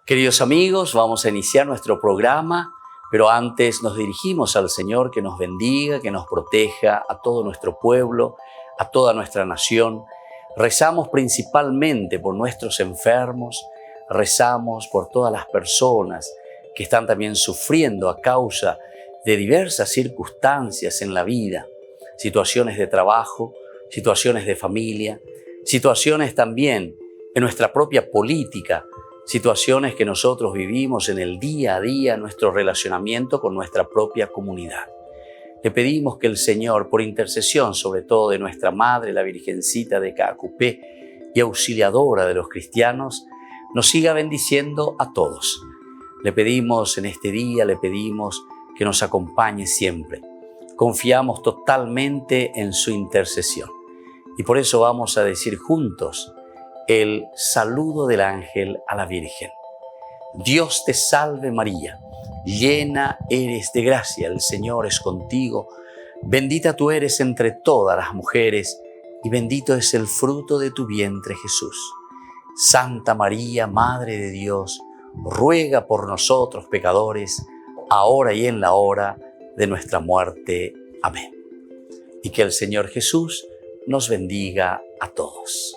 Queridos amigos, vamos a iniciar nuestro programa, pero antes nos dirigimos al Señor que nos bendiga, que nos proteja a todo nuestro pueblo, a toda nuestra nación. Rezamos principalmente por nuestros enfermos, rezamos por todas las personas que están también sufriendo a causa de diversas circunstancias en la vida, situaciones de trabajo, situaciones de familia, situaciones también en nuestra propia política, situaciones que nosotros vivimos en el día a día, nuestro relacionamiento con nuestra propia comunidad. Le pedimos que el Señor, por intercesión sobre todo de nuestra Madre, la Virgencita de Caacupé y auxiliadora de los cristianos, nos siga bendiciendo a todos. Le pedimos en este día, le pedimos que nos acompañe siempre. Confiamos totalmente en su intercesión. Y por eso vamos a decir juntos el saludo del ángel a la Virgen. Dios te salve María, llena eres de gracia, el Señor es contigo. Bendita tú eres entre todas las mujeres y bendito es el fruto de tu vientre Jesús. Santa María, Madre de Dios, ruega por nosotros pecadores, ahora y en la hora de nuestra muerte. Amén. Y que el Señor Jesús nos bendiga a todos.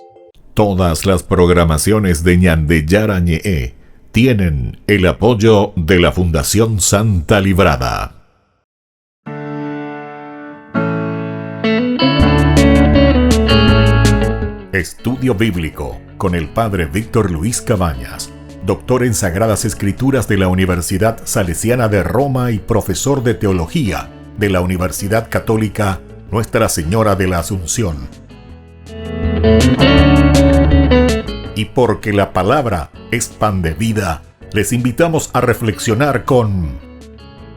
Todas las programaciones de Ñandeyara Ñe'e tienen el apoyo de la Fundación Santa Librada. Estudio Bíblico con el Padre Víctor Luis Cabañas, doctor en Sagradas Escrituras de la Universidad Salesiana de Roma y profesor de Teología de la Universidad Católica Nuestra Señora de la Asunción. Y porque la palabra es pan de vida, les invitamos a reflexionar con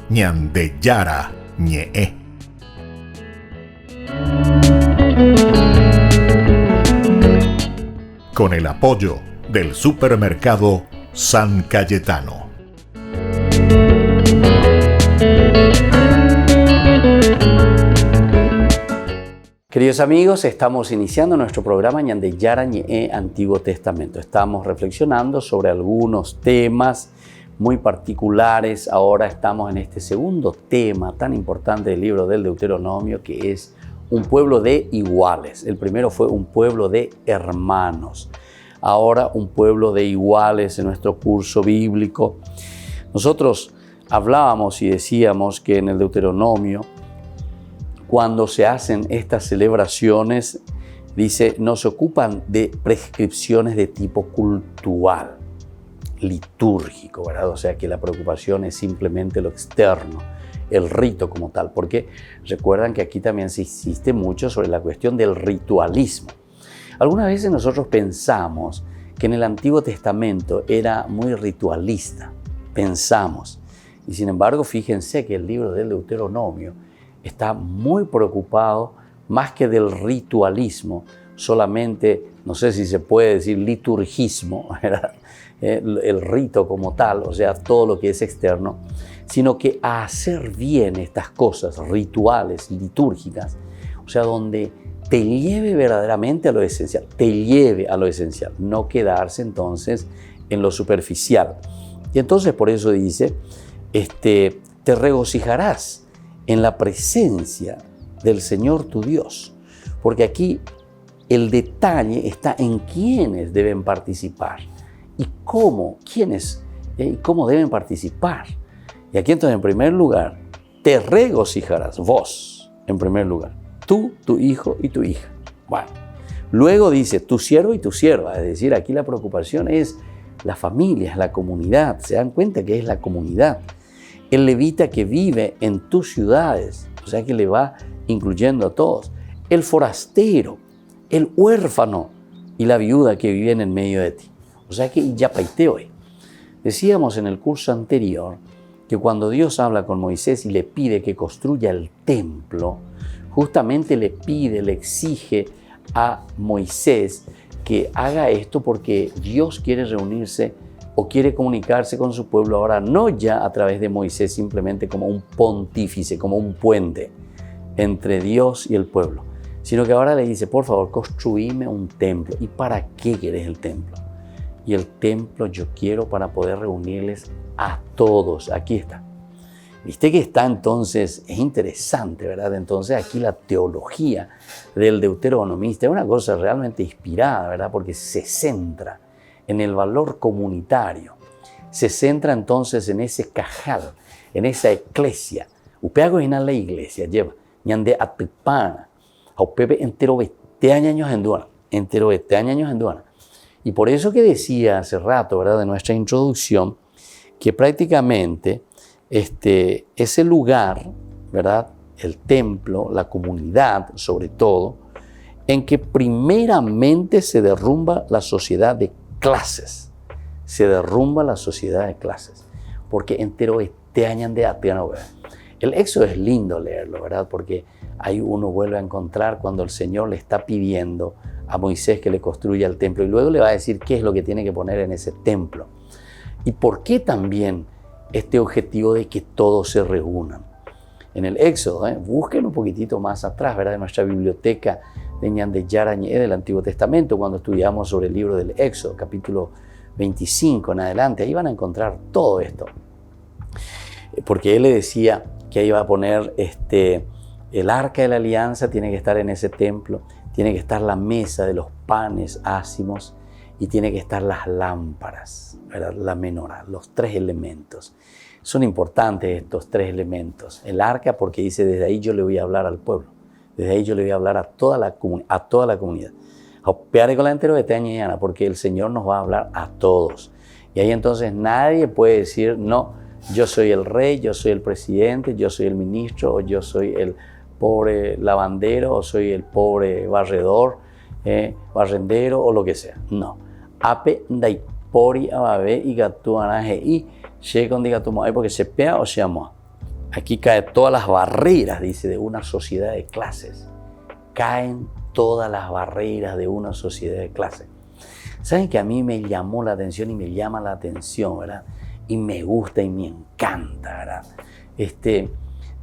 Ñandeyara Ñe'e. Con el apoyo del supermercado San Cayetano. Queridos amigos, estamos iniciando nuestro programa Ñandeyara Ñe'e Antiguo Testamento. Estamos reflexionando sobre algunos temas muy particulares. Ahora estamos en este segundo tema tan importante del libro del Deuteronomio, que es un pueblo de iguales. El primero fue un pueblo de hermanos. Ahora un pueblo de iguales en nuestro curso bíblico. Nosotros hablábamos y decíamos que en el Deuteronomio, cuando se hacen estas celebraciones, dice, no se ocupan de prescripciones de tipo cultural, litúrgico, ¿verdad? O sea que la preocupación es simplemente lo externo, el rito como tal, porque recuerdan que aquí también se insiste mucho sobre la cuestión del ritualismo. Algunas veces nosotros pensamos que en el Antiguo Testamento era muy ritualista, pensamos, y sin embargo fíjense que el libro del Deuteronomio está muy preocupado más que del ritualismo, solamente, no sé si se puede decir liturgismo, ¿verdad? El rito como tal, o sea, todo lo que es externo, sino que a hacer bien estas cosas rituales, litúrgicas, o sea, donde te lleve verdaderamente a lo esencial, no quedarse entonces en lo superficial. Y entonces por eso dice, te regocijarás en la presencia del Señor tu Dios, porque aquí el detalle está en quiénes deben participar y cómo, quiénes y cómo deben participar. Y aquí entonces en primer lugar, te regocijarás, vos en primer lugar, tú, tu hijo y tu hija. Bueno, luego dice tu siervo y tu sierva, es decir, aquí la preocupación es la familia, es la comunidad, se dan cuenta que es la comunidad. El levita que vive en tus ciudades, o sea que le va incluyendo a todos. El forastero, el huérfano y la viuda que viven en medio de ti. O sea que ya paiteo. Decíamos en el curso anterior que cuando Dios habla con Moisés y le pide que construya el templo, justamente le pide, le exige a Moisés que haga esto porque Dios quiere reunirse o quiere comunicarse con su pueblo ahora, no ya a través de Moisés simplemente como un pontífice, como un puente entre Dios y el pueblo, sino que ahora le dice, por favor, construíme un templo. ¿Y para qué querés el templo? y el templo yo quiero para poder reunirles a todos. Aquí está. Viste que está entonces, es interesante, ¿verdad? Entonces aquí la teología del deuteronomista es una cosa realmente inspirada, ¿verdad? Porque se centra en el valor comunitario, se centra entonces en ese cajal, en esa eclesia. Upeago es la iglesia, lleva, ñande atipana, a pepe entero 20 años en duana, entero 20 años en duana. Y por eso que decía hace rato, ¿verdad? De nuestra introducción, que prácticamente ese lugar, ¿verdad? El templo, la comunidad, sobre todo, en que primeramente se derrumba la sociedad de clases. Se derrumba la sociedad de clases. Porque entero este año de Ateano. El Éxodo es lindo leerlo, ¿verdad? Porque ahí uno vuelve a encontrar cuando el Señor le está pidiendo a Moisés que le construya el templo y luego le va a decir qué es lo que tiene que poner en ese templo. Y por qué también este objetivo de que todos se reúnan. En el Éxodo, busquen un poquitito más atrás, ¿verdad? En nuestra biblioteca de Ñande Yarañé del Antiguo Testamento, cuando estudiamos sobre el libro del Éxodo, capítulo 25 en adelante, ahí van a encontrar todo esto. Porque él le decía que iba a poner el arca de la alianza, tiene que estar en ese templo, tiene que estar la mesa de los panes ácimos y tiene que estar las lámparas, ¿verdad? La menorá, los 3 elementos. Son importantes estos 3 elementos. El arca porque dice, desde ahí yo le voy a hablar al pueblo, desde ahí yo le voy a hablar a toda la comunidad. Con la entero de Teñana, porque el Señor nos va a hablar a todos. Y ahí entonces nadie puede decir, no, yo soy el rey, yo soy el presidente, yo soy el ministro, o yo soy el pobre lavandero, o soy el pobre barredor, barrendero, o lo que sea. No. Ape daipori ababe y gatuanaje y con digatumo, porque se pea o se amó. Aquí caen todas las barreras, dice, de una sociedad de clases. Caen todas las barreras de una sociedad de clases. ¿Saben que a mí me llamó la atención y me llama la atención, ¿verdad? Y me gusta y me encanta, ¿verdad?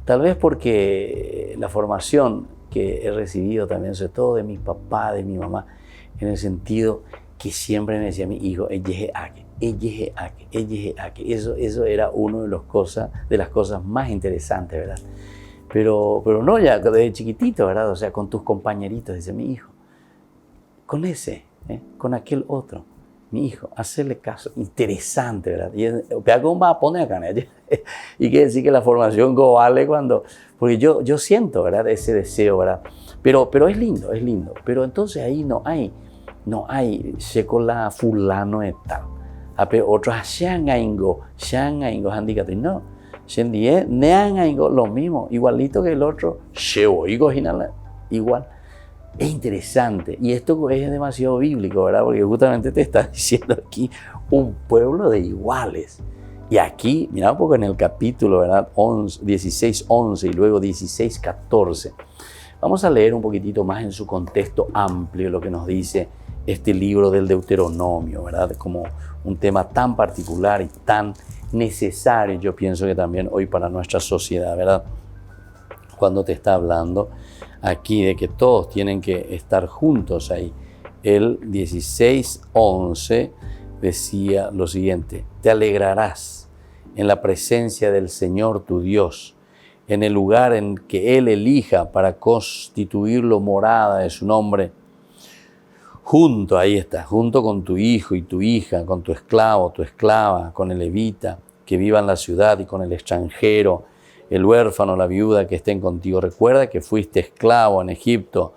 Tal vez porque la formación que he recibido también, sobre todo de mi papá, de mi mamá, en el sentido que siempre me decía mi hijo, eso era una de las cosas más interesantes, ¿verdad? Pero no ya desde chiquitito, ¿verdad? O sea, con tus compañeritos, dice mi hijo, con ese, con aquel otro, mi hijo, hacerle caso, interesante, ¿verdad? Y va a poner acá, y quiere decir que la formación vale porque yo siento, ¿verdad? Ese deseo, ¿verdad? Pero es lindo, pero entonces ahí no hay secola fulano de tal, otros shangaingo handicate, no, neangaingo lo mismo, igualito que el otro, igual. Es interesante y esto es demasiado bíblico, ¿verdad? Porque justamente te está diciendo aquí un pueblo de iguales. Y aquí, mira un poco en el capítulo, ¿verdad? 16:11 y luego 16:14. Vamos a leer un poquitito más en su contexto amplio lo que nos dice este libro del Deuteronomio, ¿verdad? Como un tema tan particular y tan necesario, yo pienso que también hoy para nuestra sociedad, ¿verdad? Cuando te está hablando aquí de que todos tienen que estar juntos ahí. El 16:11 decía lo siguiente: te alegrarás en la presencia del Señor tu Dios, en el lugar en que Él elija para constituirlo morada de su nombre. Ahí está, junto con tu hijo y tu hija, con tu esclavo, tu esclava, con el levita que viva en la ciudad y con el extranjero, el huérfano, la viuda que estén contigo. Recuerda que fuiste esclavo en Egipto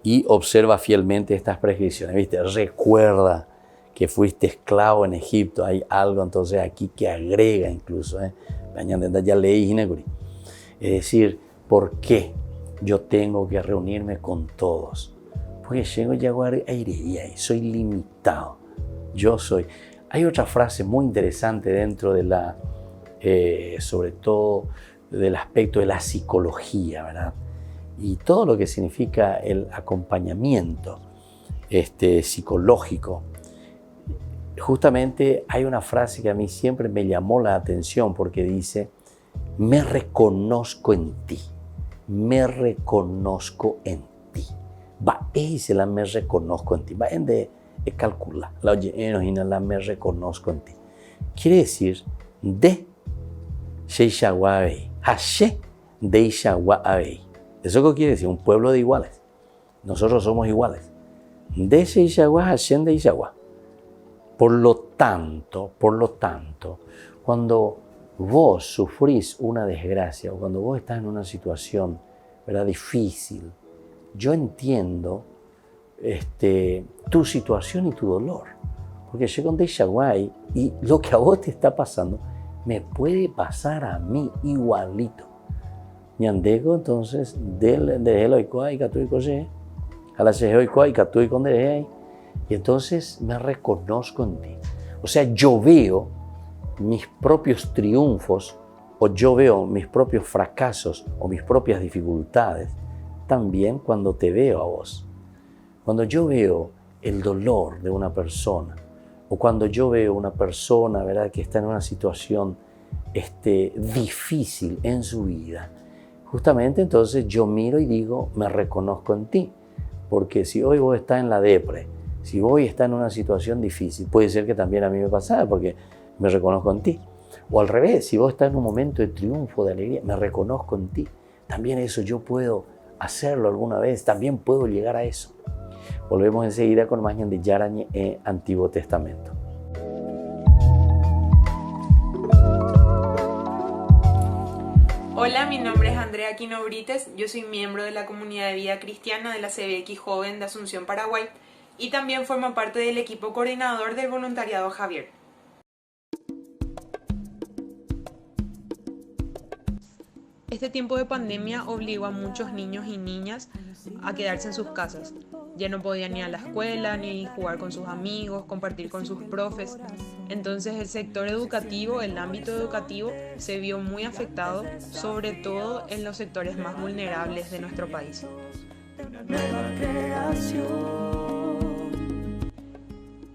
y observa fielmente estas prescripciones. ¿Viste? Recuerda que fuiste esclavo en Egipto. Hay algo entonces aquí que agrega incluso. Ya leí. Es decir, ¿por qué yo tengo que reunirme con todos? Porque llego a airería y soy limitado. Hay otra frase muy interesante dentro de la... sobre todo del aspecto de la psicología, ¿verdad? Y todo lo que significa el acompañamiento psicológico. Justamente hay una frase que a mí siempre me llamó la atención porque dice, me reconozco en ti, me reconozco en ti. Me reconozco en ti. es calcular. La la me reconozco en ti. Quiere decir de Sheishawabei, Hashe de Ishawabei. ¿Eso qué quiere decir? Un pueblo de iguales. Nosotros somos iguales. De Sheishawá, Hashem de Ishawá. Por lo tanto, cuando vos sufrís una desgracia o cuando vos estás en una situación, ¿verdad?, difícil, yo entiendo tu situación y tu dolor. Porque yo con Ishawai y lo que a vos te está pasando me puede pasar a mí igualito. Ñandego, entonces, de Eloicoa y Catuicoye, a la Sejoicoa y Catui con Derei, y entonces me reconozco en ti. O sea, yo veo mis propios triunfos o yo veo mis propios fracasos o mis propias dificultades también cuando te veo a vos. Cuando yo veo el dolor de una persona o cuando yo veo una persona, ¿verdad?, que está en una situación difícil en su vida, justamente entonces yo miro y digo, me reconozco en ti. Porque si hoy vos estás en la depre, si hoy estás en una situación difícil, puede ser que también a mí me pasara porque me reconozco en ti. O al revés, si vos estás en un momento de triunfo, de alegría, me reconozco en ti. También eso yo puedo hacerlo alguna vez, también puedo llegar a eso. Volvemos enseguida con más de Yarañe en Antiguo Testamento. Hola, mi nombre es Andrea Quino Brites, yo soy miembro de la comunidad de vida cristiana de la CBX Joven de Asunción, Paraguay, y también formo parte del equipo coordinador del voluntariado Javier. Este tiempo de pandemia obligó a muchos niños y niñas a quedarse en sus casas. Ya no podían ir a la escuela, ni jugar con sus amigos, compartir con sus profes. Entonces el sector educativo, el ámbito educativo, se vio muy afectado, sobre todo en los sectores más vulnerables de nuestro país.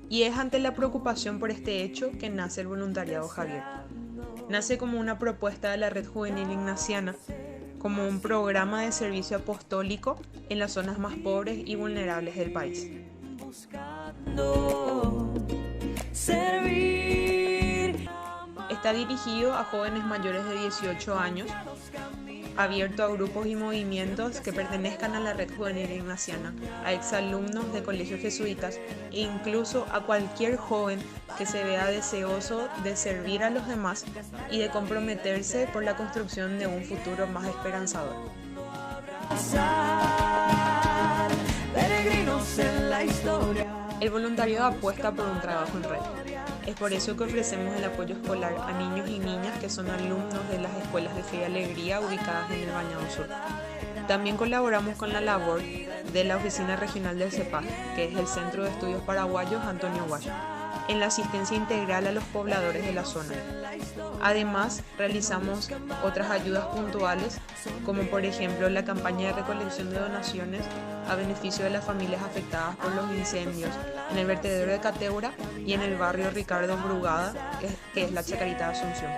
Y es ante la preocupación por este hecho que nace el voluntariado Javier. Nace como una propuesta de la Red Juvenil Ignaciana, como un programa de servicio apostólico en las zonas más pobres y vulnerables del país. Está dirigido a jóvenes mayores de 18 años, abierto a grupos y movimientos que pertenezcan a la Red Juvenil Ignaciana, a exalumnos de colegios jesuitas e incluso a cualquier joven que se vea deseoso de servir a los demás y de comprometerse por la construcción de un futuro más esperanzador. El voluntariado apuesta por un trabajo en red. Es por eso que ofrecemos el apoyo escolar a niños y niñas que son alumnos de las escuelas de Fe y Alegría ubicadas en el Bañado Sur. También colaboramos con la labor de la Oficina Regional del CEPAG, que es el Centro de Estudios Paraguayos Antonio Guayo, en la asistencia integral a los pobladores de la zona. Además, realizamos otras ayudas puntuales, como por ejemplo la campaña de recolección de donaciones a beneficio de las familias afectadas por los incendios en el vertedero de Cateura y en el barrio Ricardo Brugada, que es la Chacarita de Asunción.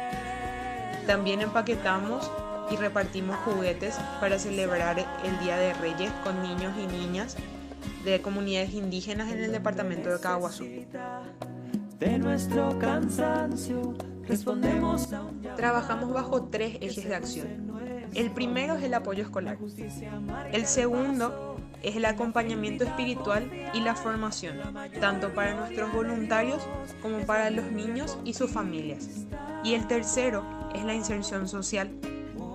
También empaquetamos y repartimos juguetes para celebrar el Día de Reyes con niños y niñas de comunidades indígenas en el departamento de Caguazú. De nuestro cansancio respondemos. Trabajamos bajo 3 ejes de acción. El primero es el apoyo escolar. El segundo es el acompañamiento espiritual y la formación, tanto para nuestros voluntarios como para los niños y sus familias. Y el tercero es la inserción social,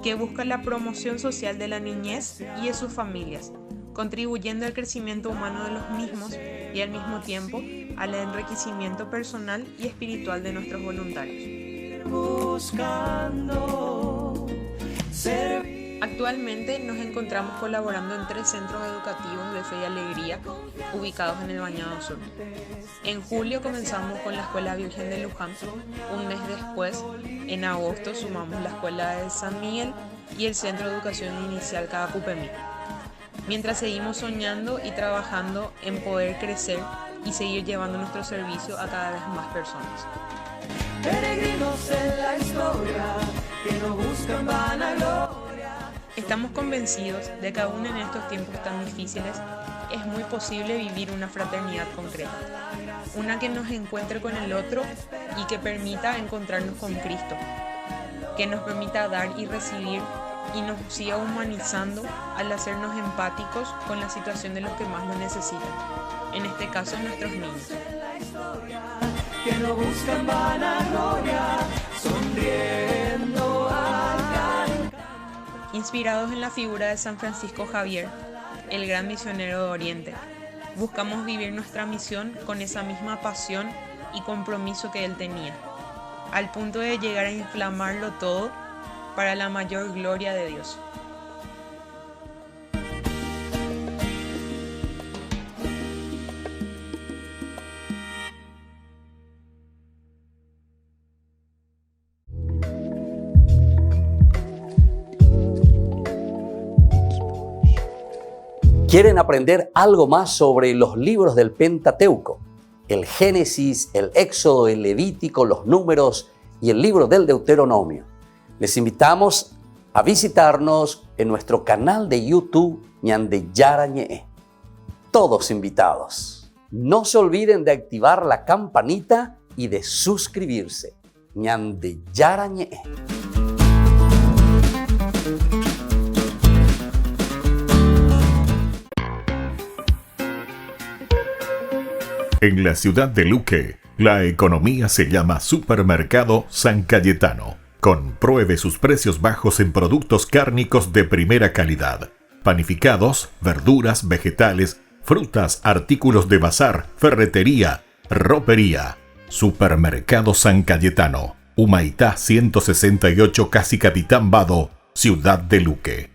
que busca la promoción social de la niñez y de sus familias, contribuyendo al crecimiento humano de los mismos y al mismo tiempo al enriquecimiento personal y espiritual de nuestros voluntarios. Actualmente nos encontramos colaborando en 3 centros educativos de Fe y Alegría ubicados en el Bañado Sur. En julio comenzamos con la Escuela Virgen de Luján. Un mes después, en agosto, sumamos la Escuela de San Miguel y el Centro de Educación Inicial Cadacupemí. Mientras seguimos soñando y trabajando en poder crecer y seguir llevando nuestro servicio a cada vez más personas. Peregrinos en la historia que no buscan vanagloria. Estamos convencidos de que aún en estos tiempos tan difíciles, es muy posible vivir una fraternidad concreta, una que nos encuentre con el otro y que permita encontrarnos con Cristo, que nos permita dar y recibir y nos siga humanizando al hacernos empáticos con la situación de los que más lo necesitan, en este caso nuestros niños. Que no buscan vanagloria, sonriendo al cantar. Inspirados en la figura de San Francisco Javier, el gran misionero de Oriente, buscamos vivir nuestra misión con esa misma pasión y compromiso que él tenía, al punto de llegar a inflamarlo todo para la mayor gloria de Dios. ¿Quieren aprender algo más sobre los libros del Pentateuco? El Génesis, el Éxodo, el Levítico, los Números y el libro del Deuteronomio. Les invitamos a visitarnos en nuestro canal de YouTube Ñande Yara Ñe'e. Todos invitados. No se olviden de activar la campanita y de suscribirse. Ñande Yara Ñe'e. En la ciudad de Luque, la economía se llama Supermercado San Cayetano. Compruebe sus precios bajos en productos cárnicos de primera calidad. Panificados, verduras, vegetales, frutas, artículos de bazar, ferretería, ropería. Supermercado San Cayetano, Humaitá 168, Casi Capitán Vado, ciudad de Luque.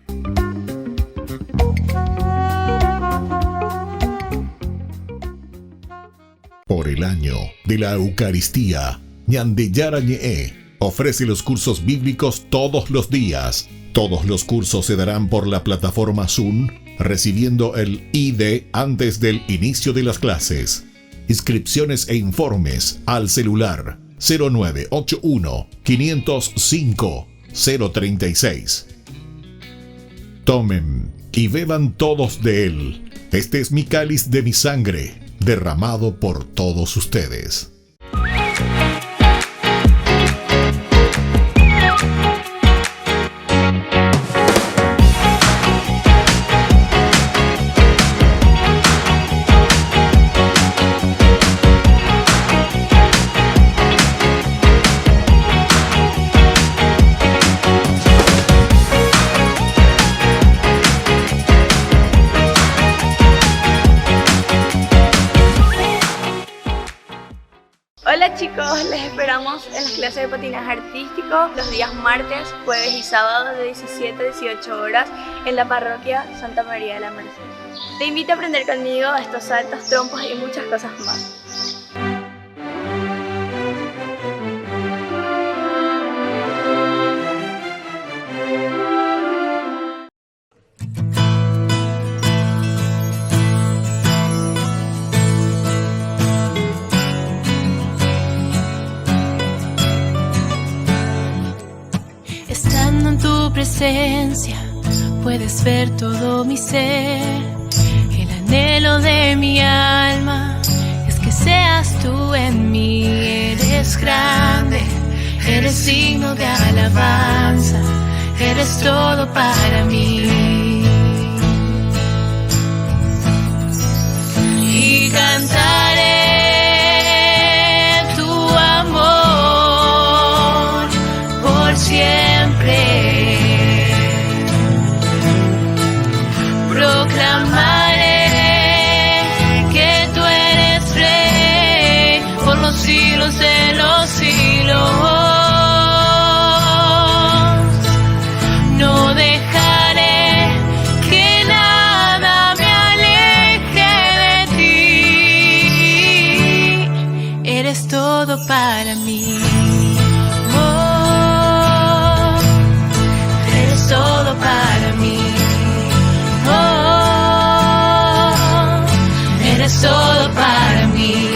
Por el año de la Eucaristía, Ñande Yara Ñe'e ofrece los cursos bíblicos todos los días. Todos los cursos se darán por la plataforma Zoom, recibiendo el ID antes del inicio de las clases. Inscripciones e informes al celular 0981 505 036. Tomen y beban todos de él. Este es mi cáliz de mi sangre, derramado por todos ustedes. Hola chicos, les esperamos en las clases de patinaje artístico los días martes, jueves y sábados de 17 a 18 horas en la parroquia Santa María de la Merced. Te invito a aprender conmigo estos saltos, trompos y muchas cosas más. Estando en tu presencia, puedes ver todo mi ser. El anhelo de mi alma es que seas tú en mí. Eres grande, eres signo de alabanza, eres todo para mí. Y cantaré tu amor por siempre. Proclamaré que tú eres rey por los siglos de los siglos. No dejaré que nada me aleje de ti. Eres todo para mí. Oh, eres todo para mí. Eres todo para mí,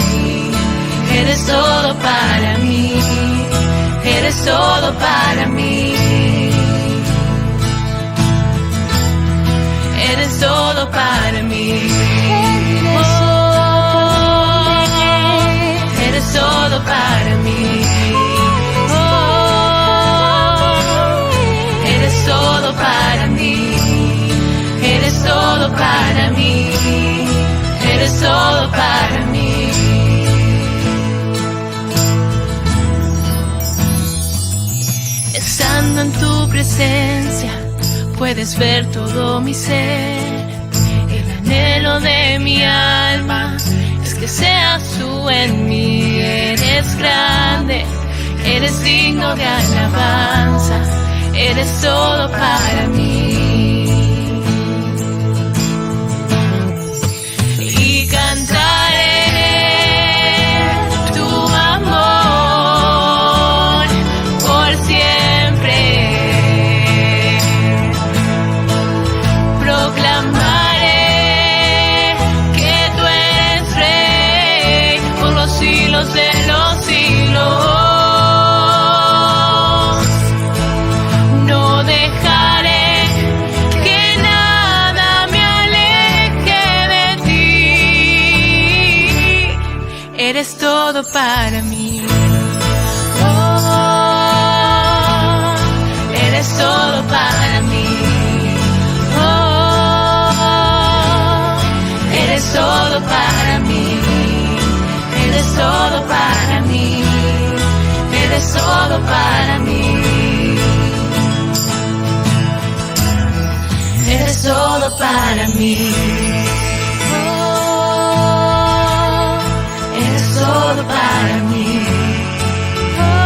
eres todo para mí, eres todo para mí, eres todo para mí. presencia puedes ver todo mi ser. El anhelo de mi alma es que seas tú en mí. Eres grande, eres digno de alabanza, eres todo para mí. Y cantaré tu amor por siempre. Proclamaré que tú eres rey por los siglos de los siglos. No dejaré que nada me aleje de ti. Eres todo para mí. Oh, eres todo para mí. Oh, eres todo para mí. Eres todo para mí. Eres todo para mí. Eres todo para mí. Oh, eres todo para mí. Oh,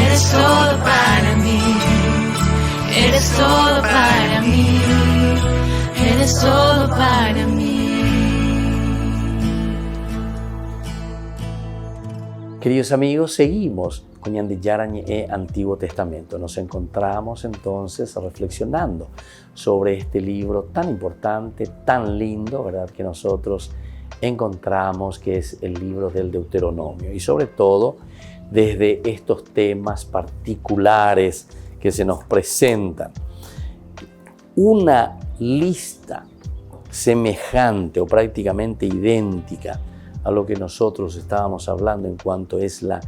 eres todo para mí. Eres todo para mí. Eres todo para mí. Queridos amigos, seguimos con Ñande Yarañe Antiguo Testamento. Nos encontramos entonces reflexionando sobre este libro tan importante, tan lindo, ¿verdad?, que nosotros encontramos, que es el libro del Deuteronomio. Y sobre todo, desde estos temas particulares que se nos presentan. Una lista semejante o prácticamente idéntica a lo que nosotros estábamos hablando en cuanto es la,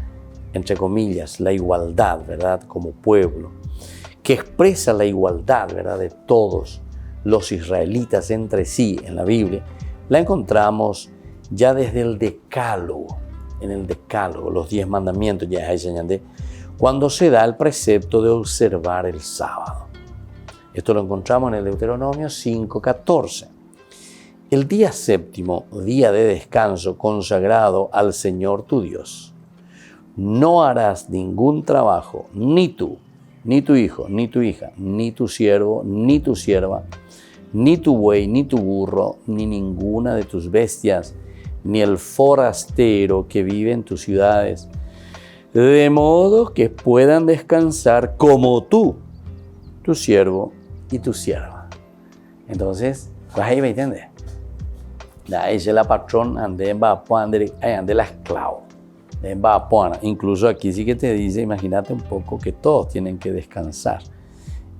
entre comillas, la igualdad, ¿verdad?, como pueblo, que expresa la igualdad, ¿verdad?, de todos los israelitas entre sí en la Biblia, la encontramos ya desde el Decálogo, en el Decálogo, los 10 mandamientos, ya hay señalé, cuando se da el precepto de observar el sábado. Esto lo encontramos en el Deuteronomio 5:14. El día séptimo, día de descanso consagrado al Señor tu Dios. No harás ningún trabajo, ni tú, ni tu hijo, ni tu hija, ni tu siervo, ni tu sierva, ni tu buey, ni tu burro, ni ninguna de tus bestias, ni el forastero que vive en tus ciudades, de modo que puedan descansar como tú, tu siervo y tu sierva. Entonces, pues ahí me entiendes. Ahí es la patrón, ande la esclavo. Incluso aquí sí que te dice, imagínate un poco que todos tienen que descansar.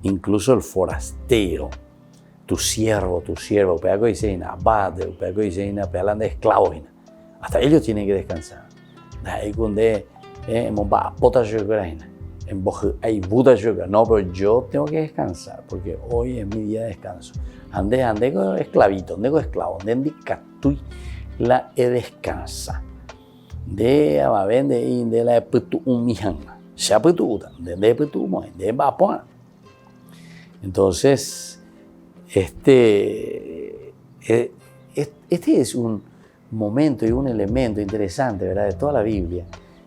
Incluso el forastero, tu siervo, peaco dice abate, peaco dice de esclavo. Hasta ellos tienen que descansar. Ahí cuando no, pero yo tengo que descansar porque hoy es mi día de descanso. Ande con esclavito, ande con esclavo, ande catui la descansa. De abavende y de la putu umihan. Se pututa, de putu moe, de vapor. Entonces, este es un momento y un elemento interesante, ¿verdad?, de toda la Biblia,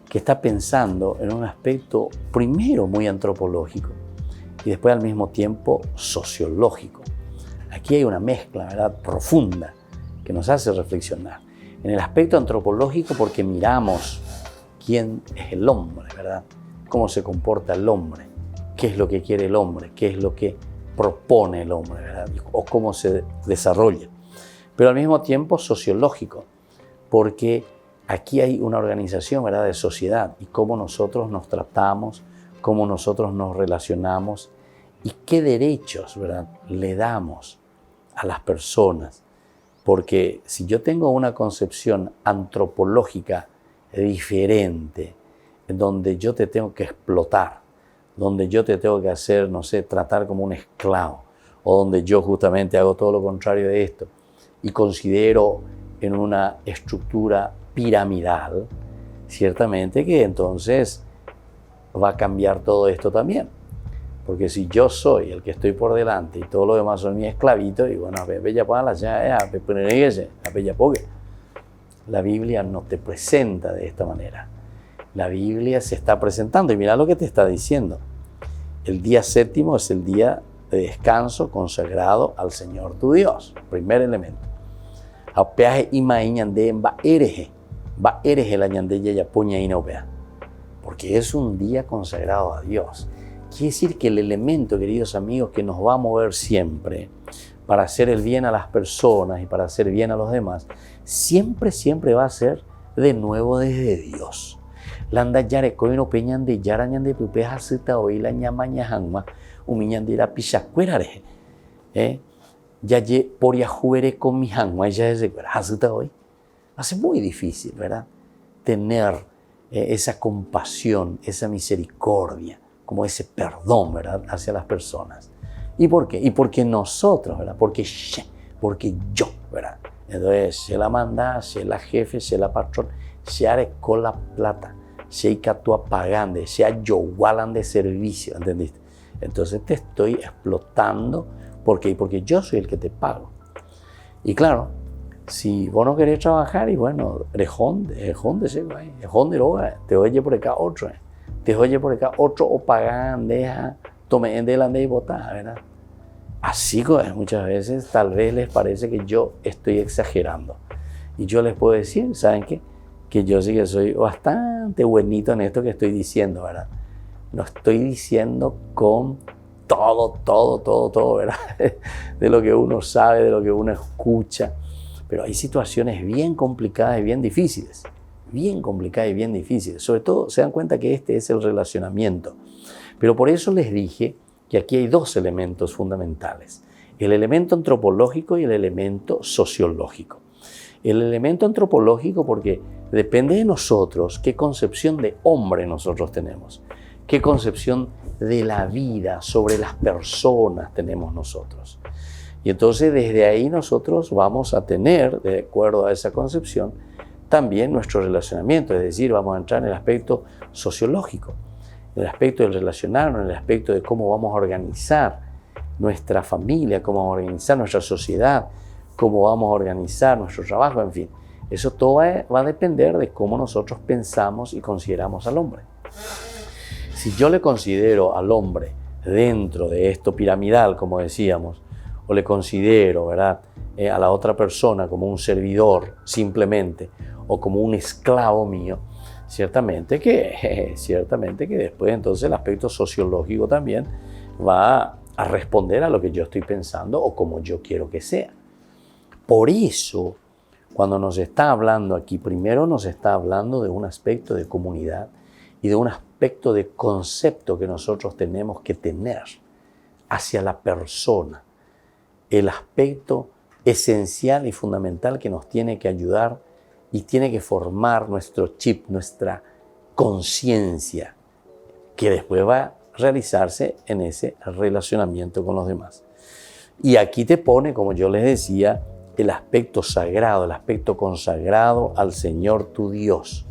que está pensando en un aspecto primero muy antropológico y después al mismo tiempo sociológico. Aquí hay una mezcla, ¿verdad?, profunda que nos hace reflexionar. En el aspecto antropológico, porque miramos quién es el hombre, ¿verdad?, cómo se comporta el hombre, qué es lo que quiere el hombre, qué es lo que propone el hombre, ¿verdad?, o cómo se desarrolla. Pero al mismo tiempo sociológico, porque aquí hay una organización, ¿verdad?, de sociedad y cómo nosotros nos tratamos, cómo nosotros nos relacionamos y qué derechos, ¿verdad?, le damos a las personas. Porque si yo tengo una concepción antropológica diferente, en donde yo te tengo que explotar, donde yo te tengo que hacer, no sé, tratar como un esclavo, o donde yo justamente hago todo lo contrario de esto, y considero en una estructura piramidal, ciertamente que entonces va a cambiar todo esto también. Porque si yo soy el que estoy por delante y todo lo demás son mis esclavitos, y bueno, la Biblia no te presenta de esta manera. La Biblia se está presentando y mira lo que te está diciendo. El día séptimo es el día de descanso consagrado al Señor tu Dios. Primer elemento. Porque es un día consagrado a Dios. Quiere decir que el elemento, queridos amigos, que nos va a mover siempre para hacer el bien a las personas y para hacer bien a los demás, siempre va a ser de nuevo desde Dios. Landa yarecoino peñan de yarañan de pupeja sita hoy la ñamaña hangma umiñan de la pichacuerare. Ya ye por ya juere con mi hangma ya es de hasita hoy. Hace muy difícil, ¿verdad? Tener esa compasión, esa misericordia, como ese perdón, ¿verdad? Hacia las personas. ¿Y por qué? Y porque nosotros, ¿verdad? Porque yo, ¿verdad? Entonces, se la manda, se la jefe, se la patrón, se haré con la plata, se icatúa pagando, se ayogualan de servicio, ¿entendiste? Entonces te estoy explotando, ¿por qué? Porque yo soy el que te pago. Y claro, si vos no querés trabajar, y bueno, rejón de roga, te oye por acá otro, te oye por acá otro o pagan, deja, tome en delante y botar, ¿verdad? Así que muchas veces tal vez les parece que yo estoy exagerando. Y yo les puedo decir, ¿saben qué? Que yo sí que soy bastante buenito en esto que estoy diciendo, ¿verdad? Lo estoy diciendo con todo, ¿verdad? De lo que uno sabe, de lo que uno escucha. Pero hay situaciones bien complicadas y bien difíciles. Bien complicadas y bien difíciles. Sobre todo, se dan cuenta que este es el relacionamiento. Pero por eso les dije que aquí hay dos elementos fundamentales. El elemento antropológico y el elemento sociológico. El elemento antropológico porque depende de nosotros qué concepción de hombre nosotros tenemos, qué concepción de la vida sobre las personas tenemos nosotros. Y entonces desde ahí nosotros vamos a tener, de acuerdo a esa concepción, también nuestro relacionamiento, es decir, vamos a entrar en el aspecto sociológico, en el aspecto del relacionarnos, en el aspecto de cómo vamos a organizar nuestra familia, cómo vamos a organizar nuestra sociedad, cómo vamos a organizar nuestro trabajo, en fin. Eso todo va a depender de cómo nosotros pensamos y consideramos al hombre. Si yo le considero al hombre dentro de esto piramidal, como decíamos, o le considero, ¿verdad?, a la otra persona como un servidor simplemente, o como un esclavo mío, ciertamente que después entonces el aspecto sociológico también va a responder a lo que yo estoy pensando o como yo quiero que sea. Por eso, cuando nos está hablando aquí, primero nos está hablando de un aspecto de comunidad y de un aspecto de concepto que nosotros tenemos que tener hacia la persona. El aspecto esencial y fundamental que nos tiene que ayudar y tiene que formar nuestro chip, nuestra conciencia, que después va a realizarse en ese relacionamiento con los demás. Y aquí te pone, como yo les decía, el aspecto sagrado, el aspecto consagrado al Señor tu Dios.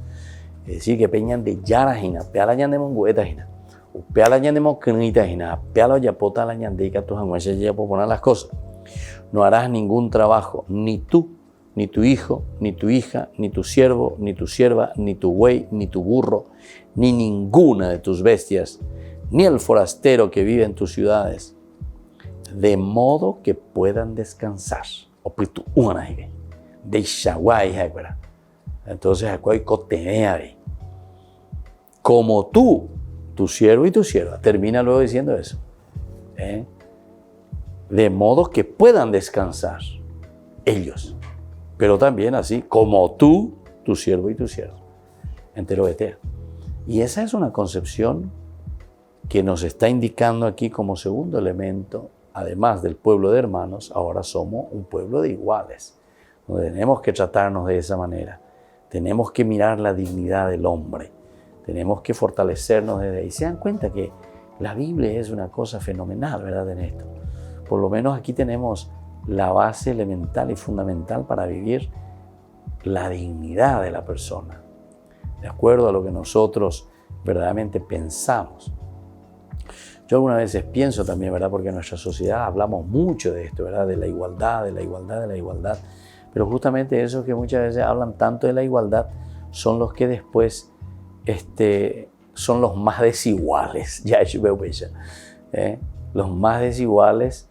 Es decir, que peñan de yarajina, pealañan de monguetajina, o pealañan de moquenitajina, pealo yapota la ñandeca, tus anguachas ya por poner las cosas. No harás ningún trabajo, ni tú, ni tu hijo, ni tu hija, ni tu siervo, ni tu sierva, ni tu buey, ni tu burro, ni ninguna de tus bestias, ni el forastero que vive en tus ciudades, de modo que puedan descansar. Entonces, como tú, tu siervo y tu sierva, termina luego diciendo eso, de modo que puedan descansar ellos, pero también así como tú, tu siervo y tu sierva, entero betea. Y esa es una concepción que nos está indicando aquí como segundo elemento. Además del pueblo de hermanos, ahora somos un pueblo de iguales. No tenemos que tratarnos de esa manera. Tenemos que mirar la dignidad del hombre. Tenemos que fortalecernos desde ahí. Se dan cuenta que la Biblia es una cosa fenomenal, ¿verdad? En esto. Por lo menos aquí tenemos la base elemental y fundamental para vivir la dignidad de la persona. De acuerdo a lo que nosotros verdaderamente pensamos. Yo algunas veces pienso también, ¿verdad? Porque en nuestra sociedad hablamos mucho de esto, ¿verdad? De la igualdad, de la igualdad, de la igualdad. Pero justamente esos que muchas veces hablan tanto de la igualdad son los que después son los más desiguales. Ya los más desiguales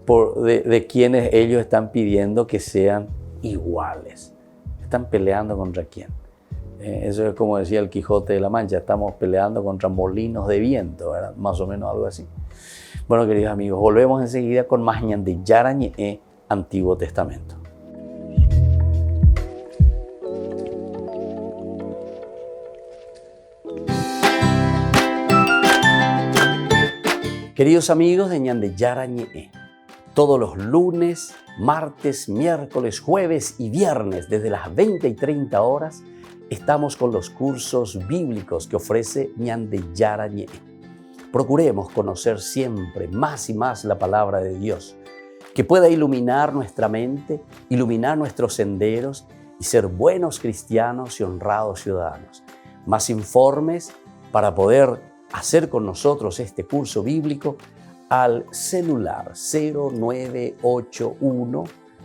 de quienes ellos están pidiendo que sean iguales. ¿Están peleando contra quién? Eso es como decía el Quijote de la Mancha, estamos peleando contra molinos de viento, ¿verdad? Más o menos algo así. Bueno, queridos amigos, volvemos enseguida con más Ñande Yara Ñe'e, Antiguo Testamento. Queridos amigos de Ñande Yara Ñe'e, todos los lunes, martes, miércoles, jueves y viernes desde las 20 y 30 horas estamos con los cursos bíblicos que ofrece Ñande Yara Ñe'e. Procuremos conocer siempre más y más la palabra de Dios, que pueda iluminar nuestra mente, iluminar nuestros senderos y ser buenos cristianos y honrados ciudadanos. Más informes para poder hacer con nosotros este curso bíblico al celular 0981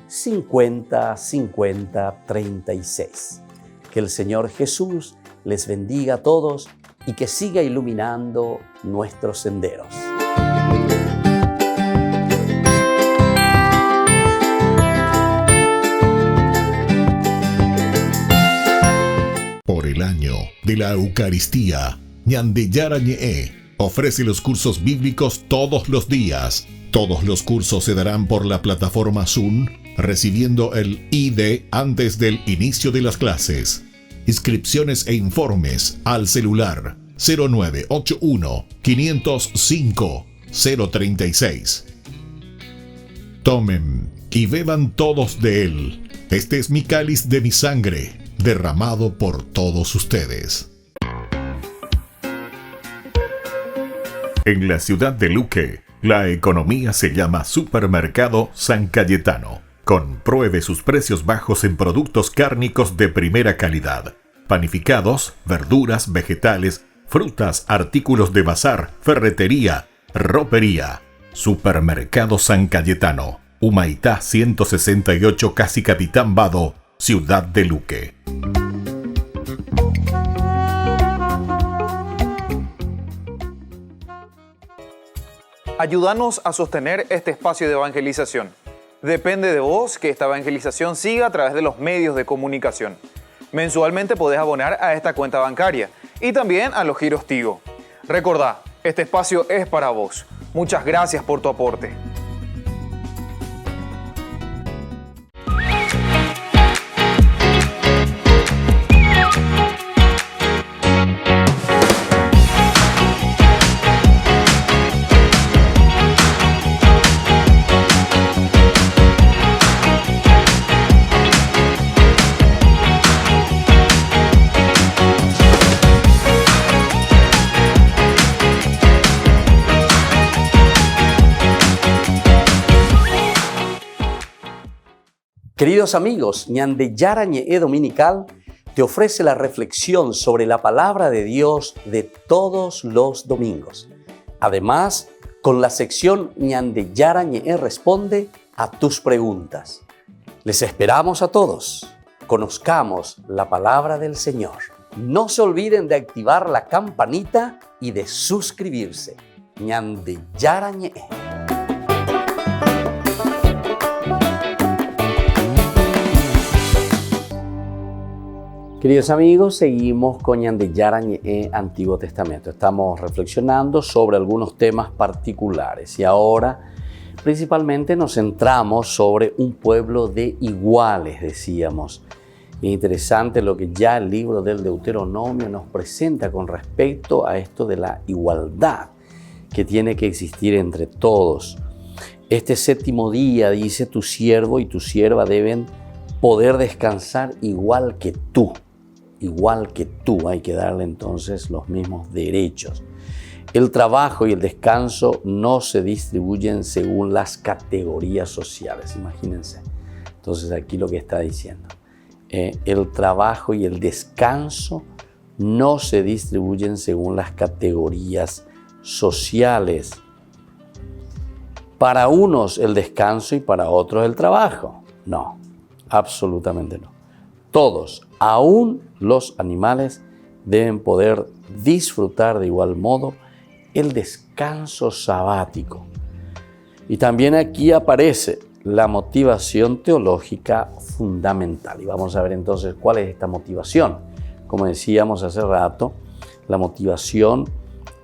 50 50 36. Que el Señor Jesús les bendiga a todos y que siga iluminando nuestros senderos. Por el año de la Eucaristía, Ñande Yara Ñe'e ofrece los cursos bíblicos todos los días. Todos los cursos se darán por la plataforma Zoom, recibiendo el ID antes del inicio de las clases. Inscripciones e informes al celular 0981 505 036. Tomen y beban todos de él. Este es mi cáliz de mi sangre, derramado por todos ustedes. En la ciudad de Luque, la economía se llama Supermercado San Cayetano. Compruebe sus precios bajos en productos cárnicos de primera calidad. Panificados, verduras, vegetales, frutas, artículos de bazar, ferretería, ropería. Supermercado San Cayetano, Humaitá 168, Casi Capitán Vado, ciudad de Luque. Ayúdanos a sostener este espacio de evangelización. Depende de vos que esta evangelización siga a través de los medios de comunicación. Mensualmente podés abonar a esta cuenta bancaria y también a los giros Tigo. Recordá, este espacio es para vos. Muchas gracias por tu aporte. Queridos amigos, Ñande Yara Ñe'e Dominical te ofrece la reflexión sobre la palabra de Dios de todos los domingos. Además, con la sección Ñande Yara Ñe'e responde a tus preguntas. Les esperamos a todos. Conozcamos la palabra del Señor. No se olviden de activar la campanita y de suscribirse. Ñande Yara Ñe'e. Queridos amigos, seguimos con Ñande Yara Ñe'e, Antiguo Testamento. Estamos reflexionando sobre algunos temas particulares y ahora principalmente nos centramos sobre un pueblo de iguales, decíamos. Es interesante lo que ya el libro del Deuteronomio nos presenta con respecto a esto de la igualdad que tiene que existir entre todos. Este séptimo día, dice, tu siervo y tu sierva deben poder descansar igual que tú. Igual que tú, hay que darle entonces los mismos derechos. El trabajo y el descanso no se distribuyen según las categorías sociales, imagínense. Entonces aquí lo que está diciendo, el trabajo y el descanso no se distribuyen según las categorías sociales. Para unos el descanso y para otros el trabajo. No, absolutamente no. Todos, aún los animales, deben poder disfrutar de igual modo el descanso sabático. Y también aquí aparece la motivación teológica fundamental. Y vamos a ver entonces cuál es esta motivación. Como decíamos hace rato, la motivación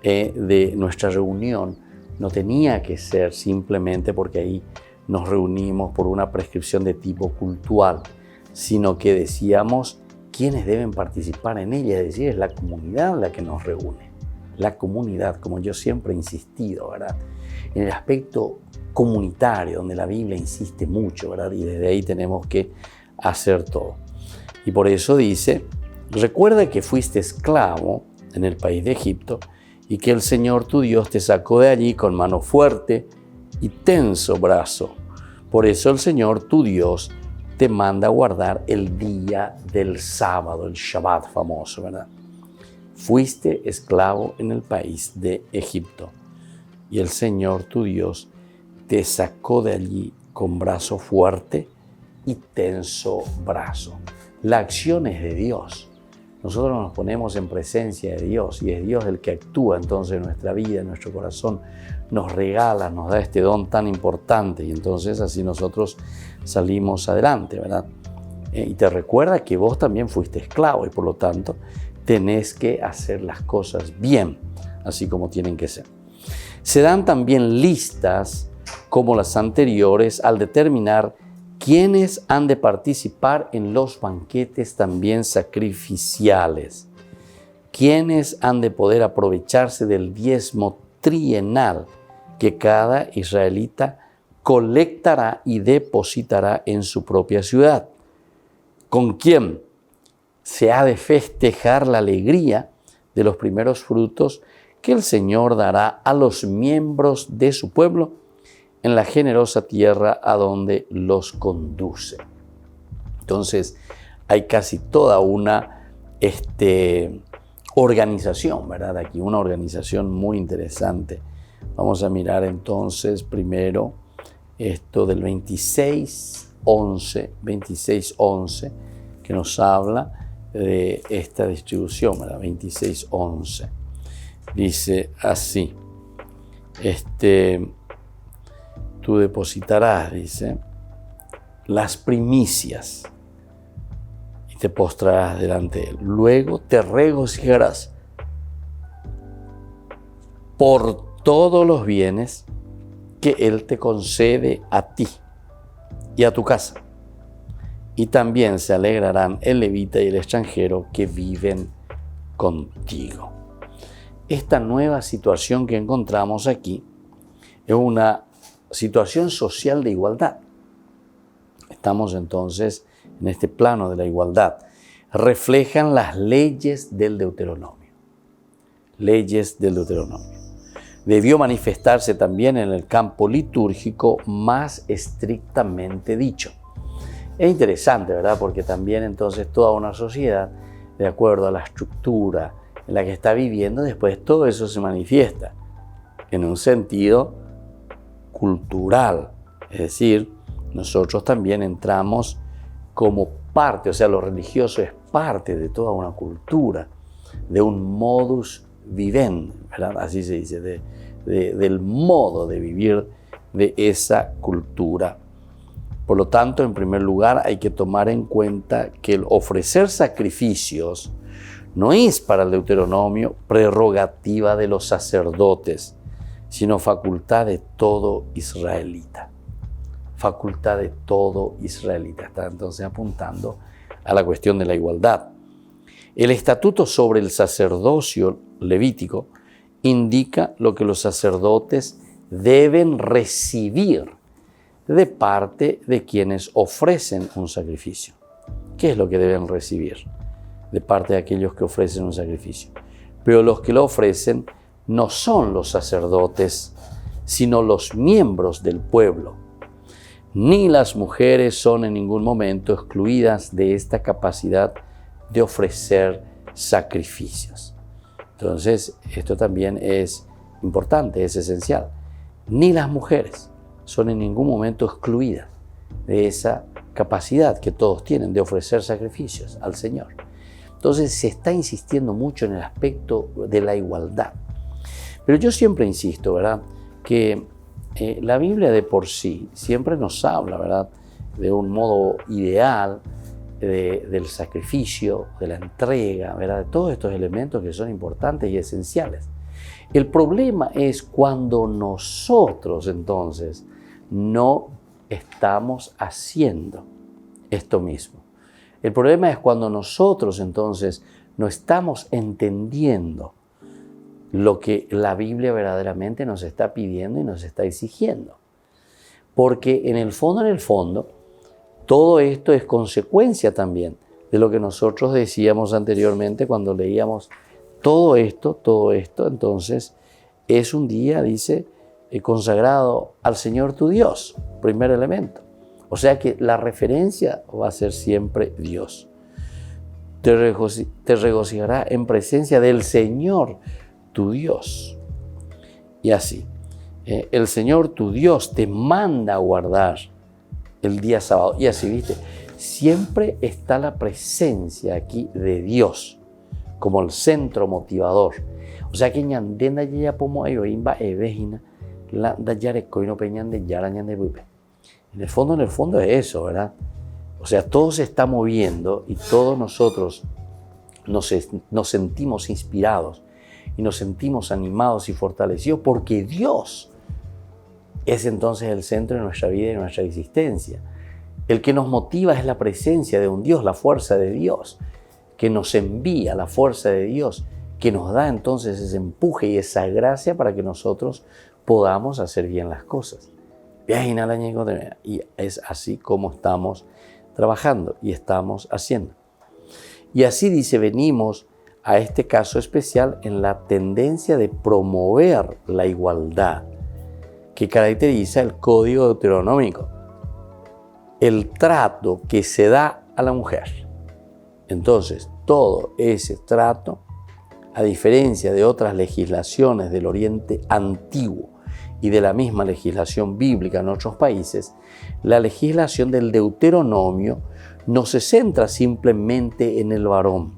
de nuestra reunión no tenía que ser simplemente porque ahí nos reunimos por una prescripción de tipo cultural, sino que decíamos quiénes deben participar en ella, es decir, es la comunidad la que nos reúne. La comunidad, como yo siempre he insistido, ¿verdad? En el aspecto comunitario, donde la Biblia insiste mucho, ¿verdad? Y desde ahí tenemos que hacer todo. Y por eso dice, recuerda que fuiste esclavo en el país de Egipto y que el Señor tu Dios te sacó de allí con mano fuerte y tenso brazo. Por eso el Señor tu Dios te manda a guardar el día del sábado, el Shabbat famoso, ¿verdad? Fuiste esclavo en el país de Egipto y el Señor tu Dios te sacó de allí con brazo fuerte y tenso brazo. La acción es de Dios. Nosotros nos ponemos en presencia de Dios y es Dios el que actúa entonces en nuestra vida, en nuestro corazón, nos regala, nos da este don tan importante y entonces así nosotros salimos adelante, ¿verdad? Y te recuerda que vos también fuiste esclavo y por lo tanto tenés que hacer las cosas bien, así como tienen que ser. Se dan también listas como las anteriores al determinar quiénes han de participar en los banquetes también sacrificiales, quiénes han de poder aprovecharse del diezmo trienal que cada israelita colectará y depositará en su propia ciudad, con quién se ha de festejar la alegría de los primeros frutos que el Señor dará a los miembros de su pueblo en la generosa tierra a donde los conduce. Entonces, hay casi toda una organización, ¿verdad? Aquí una organización muy interesante. Vamos a mirar entonces primero esto del 26:11, que nos habla de esta distribución, ¿verdad? 26:11. Dice así, tú depositarás, dice, las primicias y te postrarás delante de él. Luego te regocijarás por todos los bienes que él te concede a ti y a tu casa. Y también se alegrarán el levita y el extranjero que viven contigo. Esta nueva situación que encontramos aquí es una situación social de igualdad. Estamos entonces en este plano de la igualdad. Reflejan las leyes del Deuteronomio. Leyes del Deuteronomio. Debió manifestarse también en el campo litúrgico más estrictamente dicho. Es interesante, ¿verdad? Porque también entonces toda una sociedad, de acuerdo a la estructura en la que está viviendo, después todo eso se manifiesta en un sentido cultural. Es decir, nosotros también entramos como parte, o sea, lo religioso es parte de toda una cultura, de un modus vivendi, ¿verdad? Así se dice, del modo de vivir de esa cultura. Por lo tanto, en primer lugar, hay que tomar en cuenta que el ofrecer sacrificios no es para el Deuteronomio prerrogativa de los sacerdotes, sino facultad de todo israelita. Facultad de todo israelita. Está entonces apuntando a la cuestión de la igualdad. El estatuto sobre el sacerdocio levítico indica lo que los sacerdotes deben recibir de parte de quienes ofrecen un sacrificio. ¿Qué es lo que deben recibir de parte de aquellos que ofrecen un sacrificio? Pero los que lo ofrecen no son los sacerdotes, sino los miembros del pueblo. Ni las mujeres son en ningún momento excluidas de esta capacidad de ofrecer sacrificios. Entonces, esto también es importante, es esencial. Ni las mujeres son en ningún momento excluidas de esa capacidad que todos tienen de ofrecer sacrificios al Señor. Entonces, se está insistiendo mucho en el aspecto de la igualdad. Pero yo siempre insisto, ¿verdad?, que la Biblia de por sí siempre nos habla, ¿verdad?, de un modo ideal del sacrificio, de la entrega, ¿verdad?, de todos estos elementos que son importantes y esenciales. El problema es cuando nosotros entonces no estamos haciendo esto mismo. El problema es cuando nosotros entonces no estamos entendiendo lo que la Biblia verdaderamente nos está pidiendo y nos está exigiendo. Porque en el fondo, todo esto es consecuencia también de lo que nosotros decíamos anteriormente cuando leíamos todo esto, entonces es un día, dice, consagrado al Señor tu Dios, primer elemento. O sea que la referencia va a ser siempre Dios. Te regocijará en presencia del Señor tu Dios. Y así, el Señor tu Dios te manda a guardar el día sábado. Y así, ¿viste? Siempre está la presencia aquí de Dios como el centro motivador. O sea que ñandenda ya pomo ayoimba evejina la dayare coino peñan de yarañan de bupe. En el fondo es eso, ¿verdad? O sea, todo se está moviendo y todos nosotros nos sentimos inspirados y nos sentimos animados y fortalecidos porque Dios es entonces el centro de nuestra vida y de nuestra existencia. El que nos motiva es la presencia de un Dios, la fuerza de Dios, que nos envía, la fuerza de Dios, que nos da entonces ese empuje y esa gracia para que nosotros podamos hacer bien las cosas. Y es así como estamos trabajando y estamos haciendo. Y así dice, venimos a este caso especial en la tendencia de promover la igualdad que caracteriza el Código Deuteronómico, el trato que se da a la mujer. Entonces, todo ese trato, a diferencia de otras legislaciones del Oriente Antiguo y de la misma legislación bíblica en otros países, la legislación del Deuteronomio no se centra simplemente en el varón,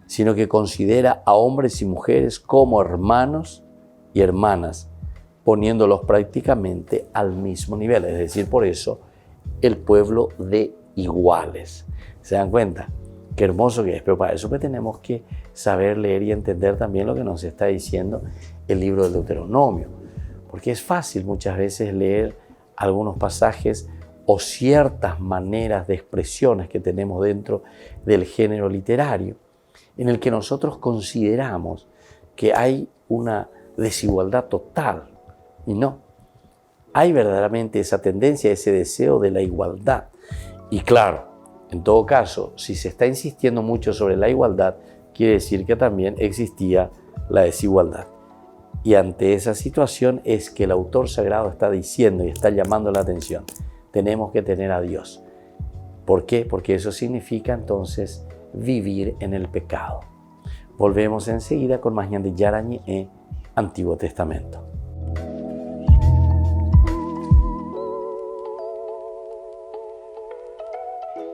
sino que considera a hombres y mujeres como hermanos y hermanas, poniéndolos prácticamente al mismo nivel. Es decir, por eso, el pueblo de iguales. ¿Se dan cuenta? Qué hermoso que es, pero para eso tenemos que saber leer y entender también lo que nos está diciendo el libro del Deuteronomio. Porque es fácil muchas veces leer algunos pasajes o ciertas maneras de expresiones que tenemos dentro del género literario, en el que nosotros consideramos que hay una desigualdad total. Y no, hay verdaderamente esa tendencia, ese deseo de la igualdad. Y claro, en todo caso, si se está insistiendo mucho sobre la igualdad, quiere decir que también existía la desigualdad. Y ante esa situación es que el autor sagrado está diciendo y está llamando la atención. Tenemos que tener a Dios. ¿Por qué? Porque eso significa entonces vivir en el pecado. Volvemos enseguida con más de Yarañe Antiguo Testamento.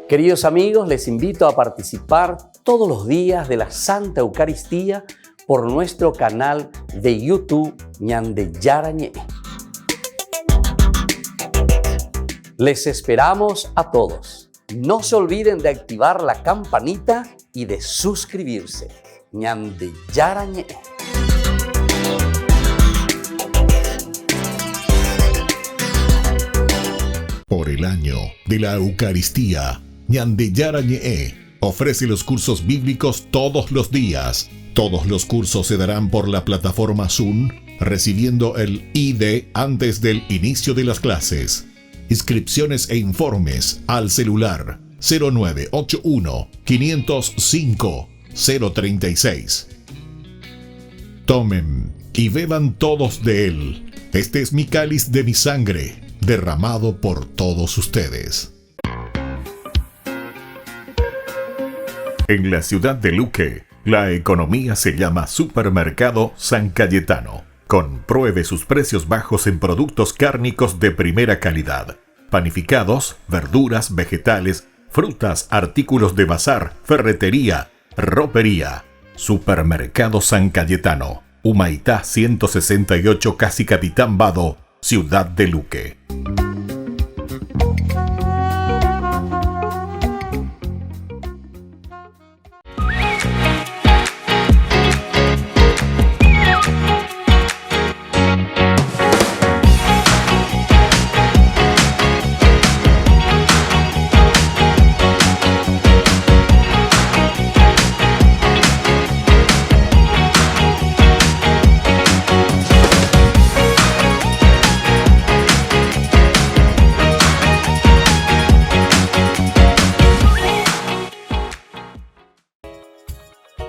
Queridos amigos, les invito a participar todos los días de la Santa Eucaristía por nuestro canal de YouTube Ñande Yarañe. Les esperamos a todos. No se olviden de activar la campanita y de suscribirse. Ñande Yarañe. Por el año de la Eucaristía, Ñande Yarañe ofrece los cursos bíblicos todos los días. Todos los cursos se darán por la plataforma Zoom, recibiendo el ID antes del inicio de las clases. Inscripciones e informes al celular 0981 505 036. Tomen y beban todos de él. Este es mi cáliz de mi sangre, derramado por todos ustedes. En la ciudad de Luque, La economía se llama Supermercado San Cayetano. Compruebe sus precios bajos en productos cárnicos de primera calidad. Panificados, verduras, vegetales, frutas, artículos de bazar, ferretería, ropería. Supermercado San Cayetano. Humaitá 168, Casi Capitán Vado, Ciudad de Luque.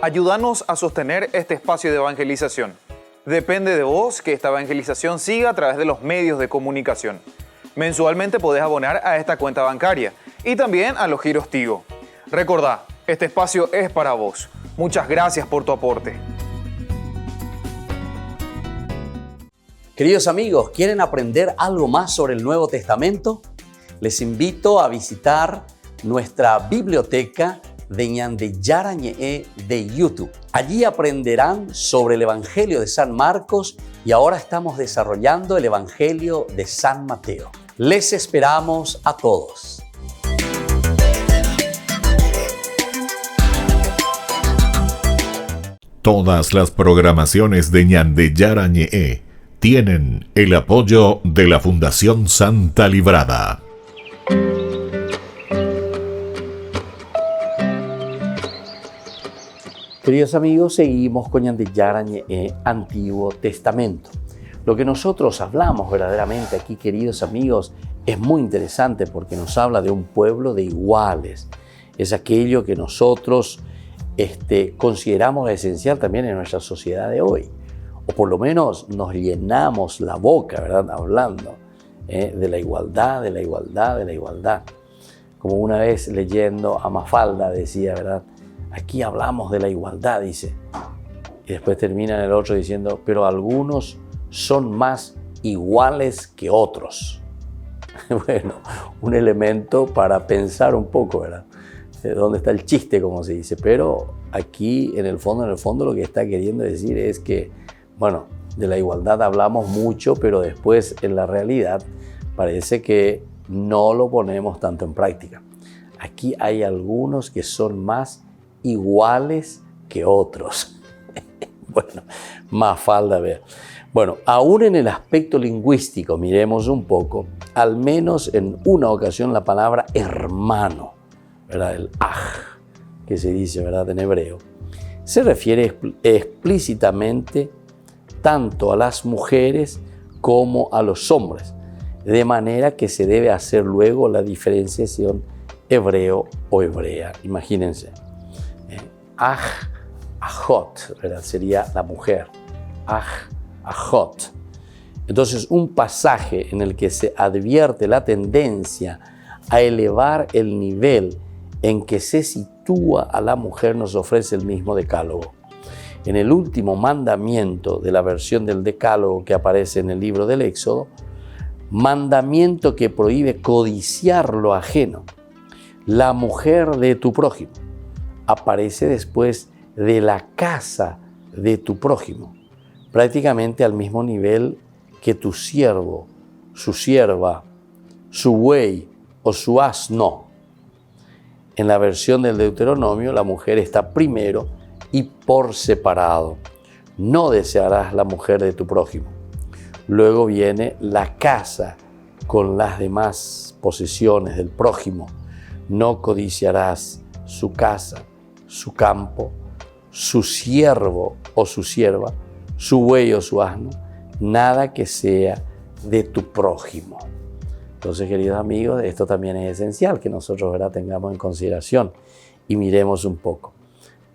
Ayúdanos a sostener este espacio de evangelización. Depende de vos que esta evangelización siga a través de los medios de comunicación. Mensualmente podés abonar a esta cuenta bancaria y también a los giros Tigo. Recordá, este espacio es para vos. Muchas gracias por tu aporte. Queridos amigos, ¿quieren aprender algo más sobre el Nuevo Testamento? Les invito a visitar nuestra biblioteca de Ñande Yarañe de YouTube. Allí aprenderán sobre el Evangelio de San Marcos y ahora estamos desarrollando el Evangelio de San Mateo. Les esperamos a todos. Todas las programaciones de Ñande Yarañe tienen el apoyo de la Fundación Santa Librada. Queridos amigos, seguimos con Ñande Yarañe Antiguo Testamento. Lo que nosotros hablamos verdaderamente aquí, queridos amigos, es muy interesante porque nos habla de un pueblo de iguales. Es aquello que nosotros consideramos esencial también en nuestra sociedad de hoy. O por lo menos nos llenamos la boca, ¿verdad? Hablando de la igualdad, de la igualdad, de la igualdad. Como una vez leyendo a Mafalda decía, ¿verdad? Aquí hablamos de la igualdad, dice. Y después termina en el otro diciendo, pero algunos son más iguales que otros. Bueno, un elemento para pensar un poco, ¿verdad? ¿Dónde está el chiste, como se dice? Pero aquí, en el fondo, lo que está queriendo decir es que, bueno, de la igualdad hablamos mucho, pero después, en la realidad, parece que no lo ponemos tanto en práctica. Aquí hay algunos que son más iguales que otros. Bueno, Mafalda, vea. Bueno, aún en el aspecto lingüístico, miremos un poco, al menos en una ocasión la palabra hermano, ¿verdad? El aj, que se dice, ¿verdad? En hebreo, se refiere explícitamente tanto a las mujeres como a los hombres, de manera que se debe hacer luego la diferenciación hebreo o hebrea. Imagínense. Aj, ajot, ¿verdad? Sería la mujer. Aj, ajot. Entonces, un pasaje en el que se advierte la tendencia a elevar el nivel en que se sitúa a la mujer nos ofrece el mismo decálogo. En el último mandamiento de la versión del decálogo que aparece en el libro del Éxodo, mandamiento que prohíbe codiciar lo ajeno, la mujer de tu prójimo, aparece después de la casa de tu prójimo, prácticamente al mismo nivel que tu siervo, su sierva, su buey o su asno. En la versión del Deuteronomio, la mujer está primero y por separado. No desearás la mujer de tu prójimo. Luego viene la casa con las demás posesiones del prójimo. No codiciarás su casa, su campo, su siervo o su sierva, su buey o su asno, nada que sea de tu prójimo. Entonces, queridos amigos, esto también es esencial que nosotros, ¿verdad?, tengamos en consideración y miremos un poco.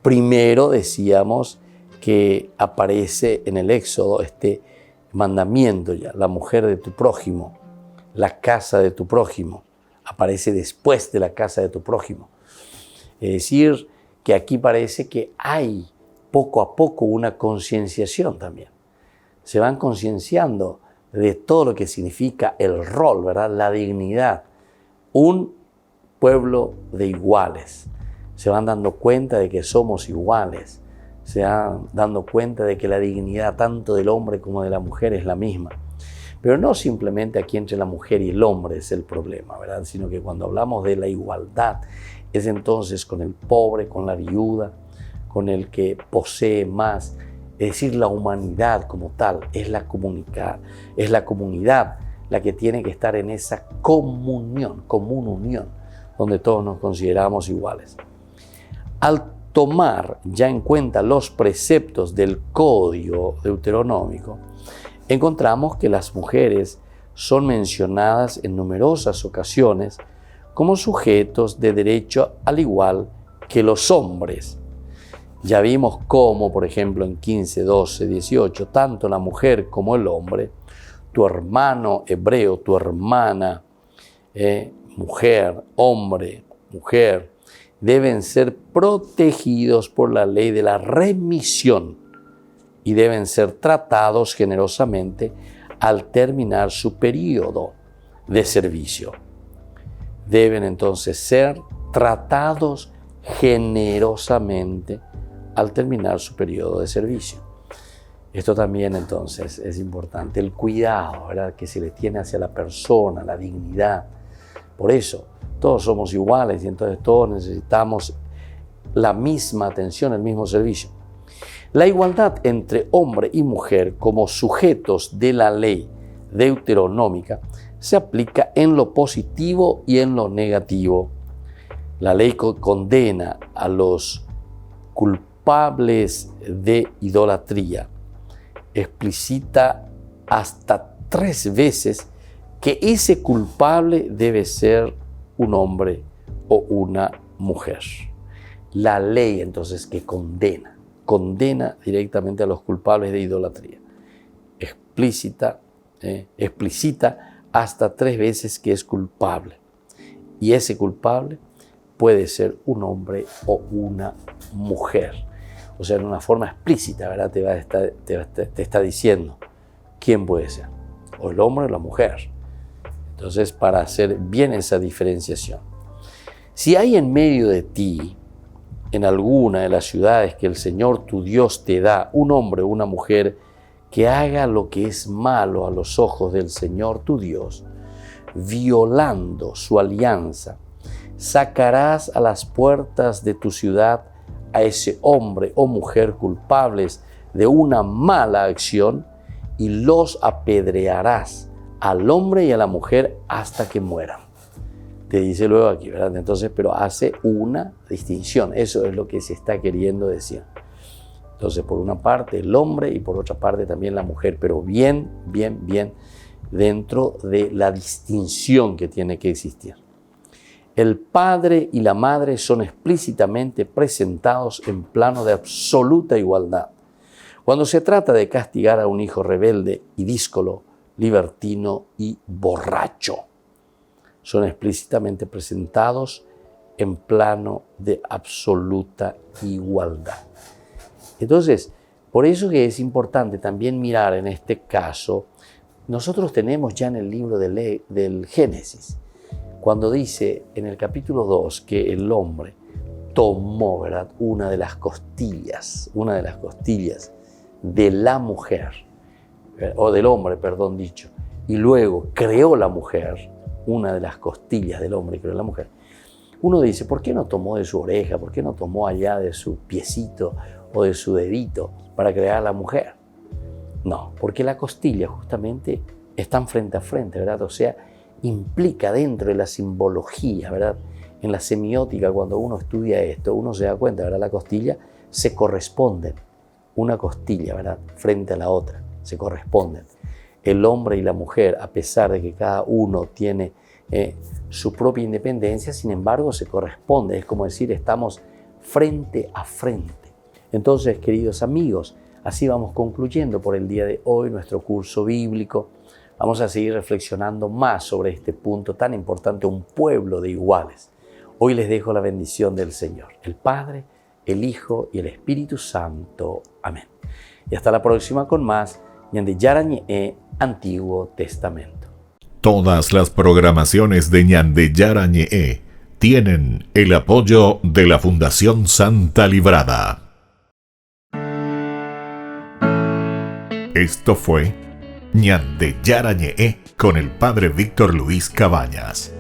Primero decíamos que aparece en el Éxodo este mandamiento ya, la mujer de tu prójimo, la casa de tu prójimo, aparece después de la casa de tu prójimo. Es decir, que aquí parece que hay poco a poco una concienciación también. Se van concienciando de todo lo que significa el rol, ¿verdad? La dignidad. Un pueblo de iguales. Se van dando cuenta de que somos iguales. Se van dando cuenta de que la dignidad tanto del hombre como de la mujer es la misma. Pero no simplemente aquí entre la mujer y el hombre es el problema, ¿verdad? Sino que cuando hablamos de la igualdad, es entonces con el pobre, con la viuda, con el que posee más. Es decir, la humanidad como tal, es la comunidad la que tiene que estar en esa común unión, donde todos nos consideramos iguales. Al tomar ya en cuenta los preceptos del Código Deuteronómico, encontramos que las mujeres son mencionadas en numerosas ocasiones como sujetos de derecho al igual que los hombres. Ya vimos cómo, por ejemplo, en 15, 12, 18, tanto la mujer como el hombre, tu hermano hebreo, tu hermana, mujer, hombre, mujer, deben ser protegidos por la ley de la remisión y deben ser tratados generosamente al terminar su periodo de servicio. Deben entonces ser tratados generosamente al terminar su periodo de servicio. Esto también entonces es importante, el cuidado, ¿verdad?, que se le tiene hacia la persona, la dignidad. Por eso, todos somos iguales y entonces todos necesitamos la misma atención, el mismo servicio. La igualdad entre hombre y mujer como sujetos de la ley deuteronómica se aplica en lo positivo y en lo negativo. La ley condena a los culpables de idolatría. Explicita hasta 3 veces que ese culpable debe ser un hombre o una mujer. La ley entonces que condena directamente a los culpables de idolatría. Explicita hasta 3 veces que es culpable. Y ese culpable puede ser un hombre o una mujer. O sea, en una forma explícita, ¿verdad? Te está diciendo quién puede ser, o el hombre o la mujer. Entonces, para hacer bien esa diferenciación. Si hay en medio de ti, en alguna de las ciudades que el Señor tu Dios te da, un hombre o una mujer que haga lo que es malo a los ojos del Señor tu Dios, violando su alianza, sacarás a las puertas de tu ciudad a ese hombre o mujer culpables de una mala acción y los apedrearás al hombre y a la mujer hasta que mueran. Te dice luego aquí, ¿verdad? Entonces, pero hace una distinción. Eso es lo que se está queriendo decir. Entonces, por una parte el hombre y por otra parte también la mujer, pero bien dentro de la distinción que tiene que existir. El padre y la madre son explícitamente presentados en plano de absoluta igualdad. Cuando se trata de castigar a un hijo rebelde y díscolo, libertino y borracho, son explícitamente presentados en plano de absoluta igualdad. Entonces, por eso que es importante también mirar en este caso, nosotros tenemos ya en el libro del Génesis, cuando dice en el capítulo 2 que el hombre tomó, ¿verdad?, una de las costillas de la mujer, o del hombre, perdón dicho, y luego creó la mujer, una de las costillas del hombre creó la mujer. Uno dice, ¿por qué no tomó de su oreja? ¿Por qué no tomó allá de su piecito o de su dedito para crear a la mujer? No, porque la costilla justamente están frente a frente, ¿verdad? O sea, implica dentro de la simbología, ¿verdad? En la semiótica, cuando uno estudia esto, uno se da cuenta, ¿verdad? La costilla se corresponden, una costilla, ¿verdad?, frente a la otra, se corresponden. El hombre y la mujer, a pesar de que cada uno tiene su propia independencia, sin embargo, se corresponde. Es como decir, estamos frente a frente. Entonces, queridos amigos, así vamos concluyendo por el día de hoy nuestro curso bíblico. Vamos a seguir reflexionando más sobre este punto tan importante, un pueblo de iguales. Hoy les dejo la bendición del Señor, el Padre, el Hijo y el Espíritu Santo. Amén. Y hasta la próxima con más Ñande Yarañe Antiguo Testamento. Todas las programaciones de Ñande Yarañe tienen el apoyo de la Fundación Santa Librada. Esto fue Ñande Yarañe con el Padre Víctor Luis Cabañas.